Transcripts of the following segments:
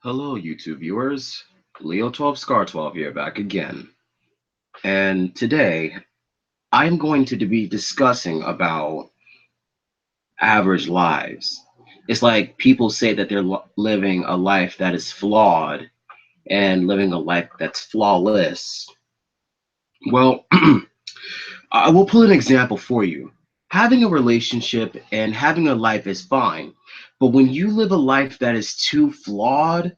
Hello, YouTube viewers. Leo12 Scar12 here, back again. And today, I'm going to be discussing about average lives. It's like people say that they're living a life that is flawed and living a life that's flawless. Well, I will put an example for you. Having a relationship and having a life is fine, but when you live a life that is too flawed,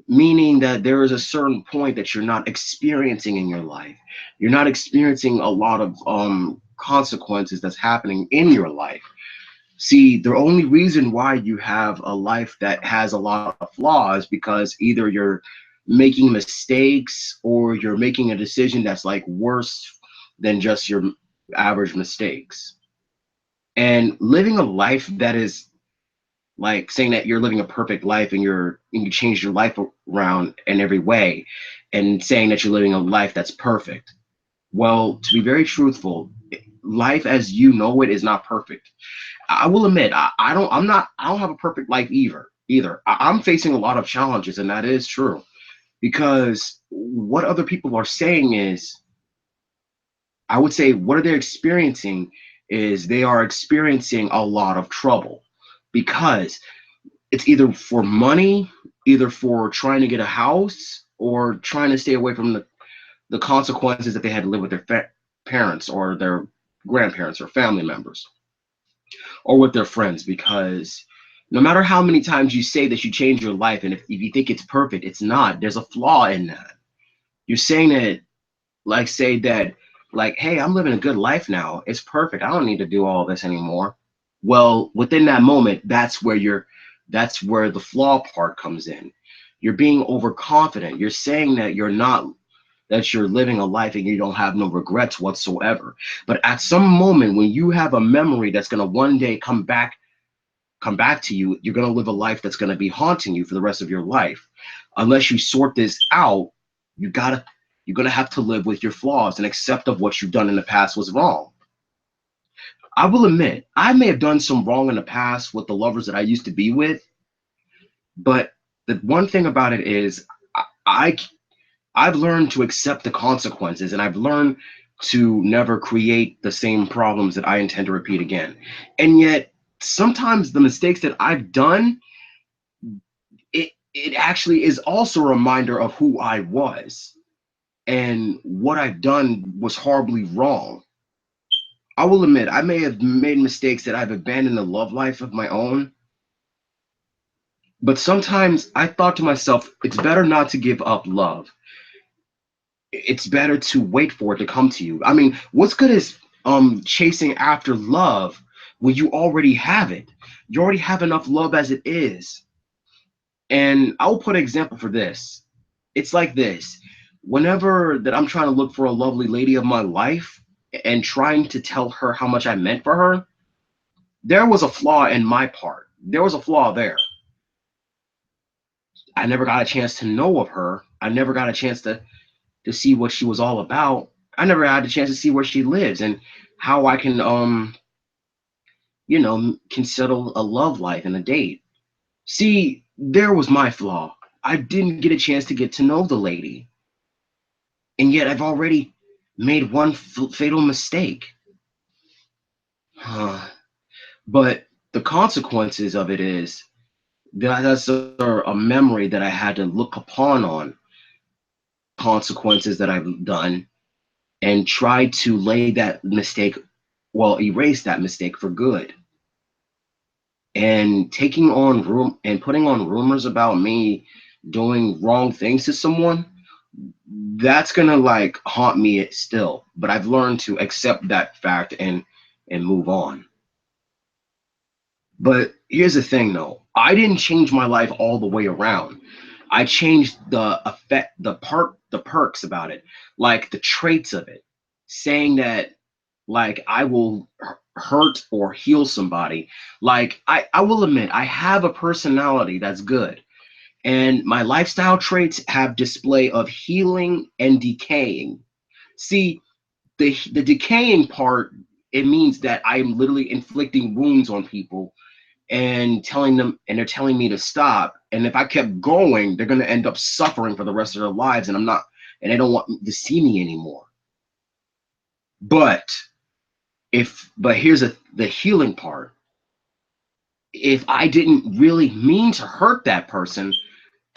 meaning that there is a certain point that you're not experiencing in your life, you're not experiencing a lot of consequences that's happening in your life. See, the only reason why you have a life that has a lot of flaws because either you're making mistakes or you're making a decision that's like worse than just your average mistakes. And living a life that is like saying that you're living a perfect life and you change your life around in every way, and saying that you're living a life that's perfect. Well, to be very truthful, life as you know it is not perfect. I will admit, I don't have a perfect life either. I'm facing a lot of challenges, and that is true, because what other people are saying is, I would say, what are they experiencing is they are experiencing a lot of trouble, because it's either for money, either for trying to get a house, or trying to stay away from the consequences that they had to live with their parents or their grandparents or family members or with their friends. Because no matter how many times you say that you change your life, and if you think it's perfect, it's not. There's a flaw in that. You're saying that, like, say that, like, hey, I'm living a good life now. It's perfect. I don't need to do all this anymore. Well, within that moment, that's where the flaw part comes in. You're being overconfident. You're saying that you're living a life and you don't have no regrets whatsoever. But at some moment, when you have a memory that's going to one day come back to you, you're going to live a life that's going to be haunting you for the rest of your life. Unless you sort this out, you gotta you're going to have to live with your flaws and accept of what you've done in the past was wrong. I will admit, I may have done some wrong in the past with the lovers that I used to be with, but the one thing about it is, I I've learned to accept the consequences, and I've learned to never create the same problems that I intend to repeat again. And yet, sometimes the mistakes that I've done, it actually is also a reminder of who I was, and what I've done was horribly wrong. I will admit, I may have made mistakes that I've abandoned a love life of my own, but sometimes I thought to myself, it's better not to give up love. It's better to wait for it to come to you. I mean, what's good is chasing after love when you already have it. You already have enough love as it is. And I'll put an example for this. It's like this. Whenever that I'm trying to look for a lovely lady of my life and trying to tell her how much I meant for her, there was a flaw in my part. There was a flaw there. I never got a chance to know of her. I never got a chance to see what she was all about. I never had a chance to see where she lives and how I can can settle a love life and a date. See, there was my flaw. I didn't get a chance to get to know the lady, and yet I've already made one fatal mistake. But the consequences of it is that's a memory that I had to look upon on consequences that I've done, and try to lay that mistake, well, erase that mistake for good. And taking on room and putting on rumors about me doing wrong things to someone, that's gonna like haunt me still. But I've learned to accept that fact and move on. But here's the thing though, I didn't change my life all the way around. I changed the effect, the perks about it, like the traits of it, saying that, like, I will hurt or heal somebody. Like, I will admit, I have a personality that's good, and my lifestyle traits have display of healing and decaying. See, the decaying part, it means that I'm literally inflicting wounds on people and they're telling me to stop. And if I kept going, they're going to end up suffering for the rest of their lives. And they don't want to see me anymore. But here's the healing part. If I didn't really mean to hurt that person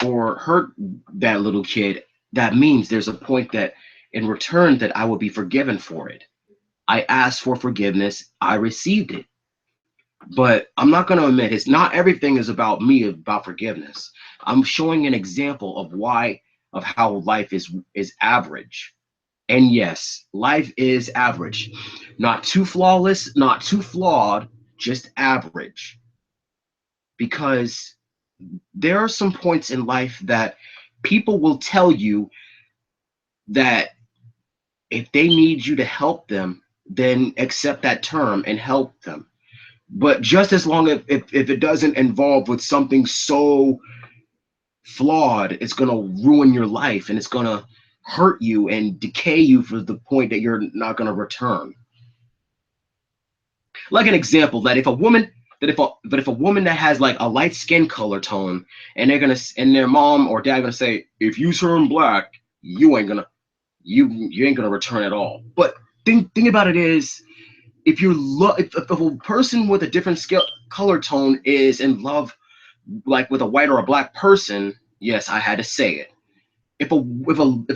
or hurt that little kid, that means there's a point that in return that I will be forgiven for it. I asked for forgiveness, I received it. But I'm not going to admit it's not everything is about me, about forgiveness. I'm showing an example of how life is average. And yes, life is average. Not too flawless, not too flawed, just average. Because there are some points in life that people will tell you that if they need you to help them, then accept that term and help them. But just as long as if it doesn't involve with something so flawed, it's going to ruin your life and it's going to hurt you and decay you for the point that you're not going to return. Like an example, that if a woman that has like a light skin color tone, and their mom or dad gonna say, if you turn black, you ain't gonna return at all. But thing about it is, if a person with a different color tone is in love, like with a white or a black person, yes, I had to say it. If a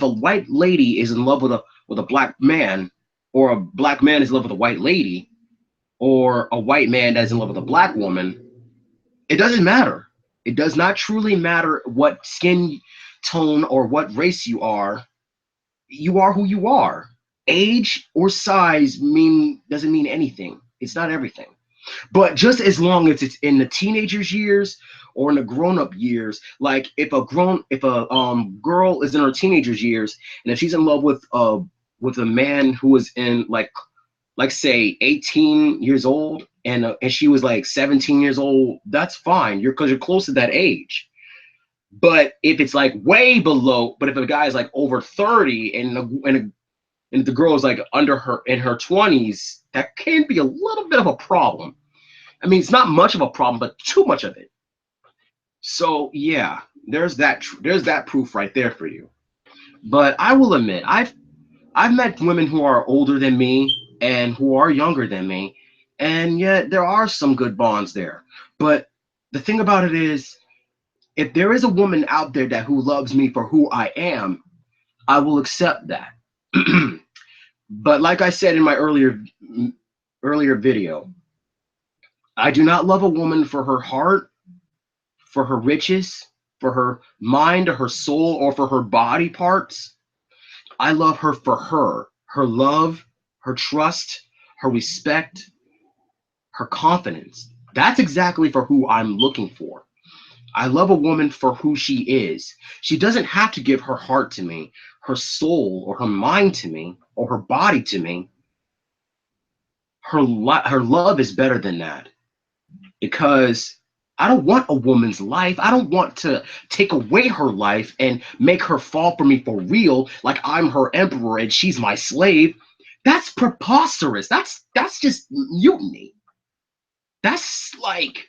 white lady is in love with a black man, or a black man is in love with a white lady, or a white man that's in love with a black woman, it doesn't matter. It does not truly matter what skin tone or what race you are. You are who you are. Age or size doesn't mean anything. It's not everything. But just as long as it's in the teenagers years or in the grown-up years, like if a girl is in her teenagers years, and if she's in love with a man who is in like say 18 years old, and she was like 17 years old, that's fine. Because you're close to that age. But if it's like way below, but if a guy is like over 30 and the girl is like under her in her 20s, that can be a little bit of a problem. I mean, it's not much of a problem, but too much of it. So yeah, there's that proof right there for you. But I will admit, I've met women who are older than me and who are younger than me, and yet there are some good bonds there. But the thing about it is, if there is a woman out there who loves me for who I am, I will accept that. But like I said in my earlier video, I do not love a woman for her heart, for her riches, for her mind or her soul, or for her body parts. I love her for her love, her trust, her respect, her confidence. That's exactly for who I'm looking for. I love a woman for who she is. She doesn't have to give her heart to me, her soul or her mind to me, or her body to me. Her love is better than that, because I don't want a woman's life. I don't want to take away her life and make her fall for me for real, like I'm her emperor and she's my slave. That's preposterous. That's just mutiny. That's like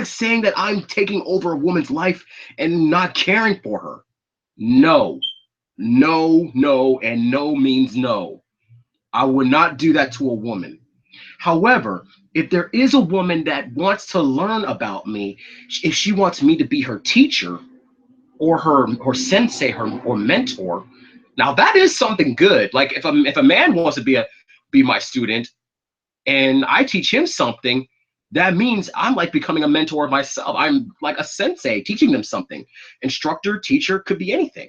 saying that I'm taking over a woman's life and not caring for her. No, no, and no means no. I would not do that to a woman. However, if there is a woman that wants to learn about me, if she wants me to be her teacher or her sensei, or mentor, now that is something good. Like if a man wants to be my student and I teach him something, that means I'm like becoming a mentor myself. I'm like a sensei teaching them something. Instructor, teacher, could be anything.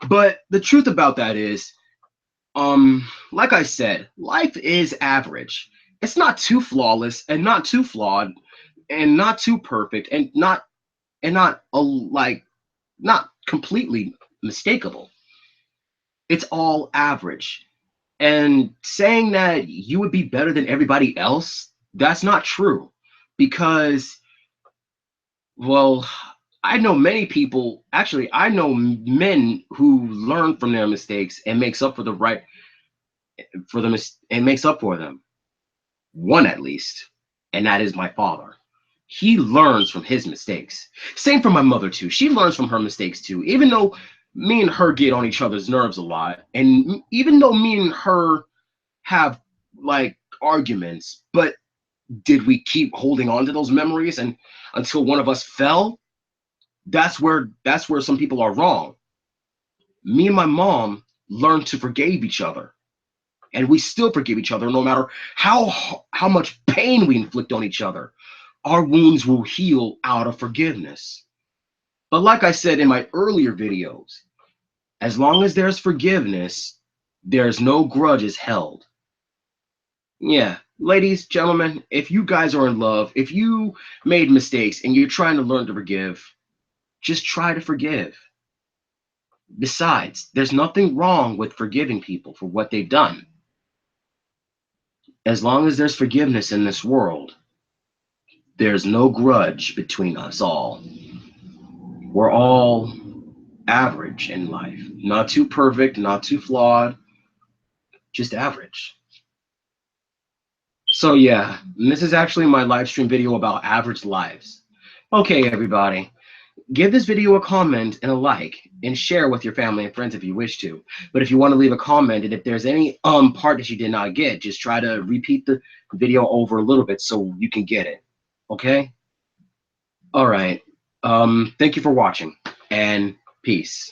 But the truth about that is, like I said, life is average. It's not too flawless and not too flawed and not too perfect and not not completely mistakable. It's all average. And saying that you would be better than everybody else, that's not true. Because, well, I know many people, actually, I know men who learn from their mistakes and makes up for the right for them and makes up for them. One at least. and that is my father. He learns from his mistakes. Same for my mother too. She learns from her mistakes too. Even though me and her get on each other's nerves a lot, and even though me and her have like arguments, but did we keep holding on to those memories and until one of us fell? That's where some people are wrong. Me and my mom learned to forgive each other, and we still forgive each other no matter how much pain we inflict on each other. Our wounds will heal out of forgiveness. But like I said in my earlier videos, as long as there's forgiveness, there's no grudges held. Yeah, ladies, gentlemen, if you guys are in love, if you made mistakes and you're trying to learn to forgive, just try to forgive. Besides, there's nothing wrong with forgiving people for what they've done. As long as there's forgiveness in this world, there's no grudge between us all. We're all average in life. Not too perfect, not too flawed, just average. So yeah, this is actually my live stream video about average lives. Okay, everybody, give this video a comment and a like, and share with your family and friends if you wish to. But if you want to leave a comment, and if there's any part that you did not get, just try to repeat the video over a little bit so you can get it. Okay? All right. Thank you for watching, and peace.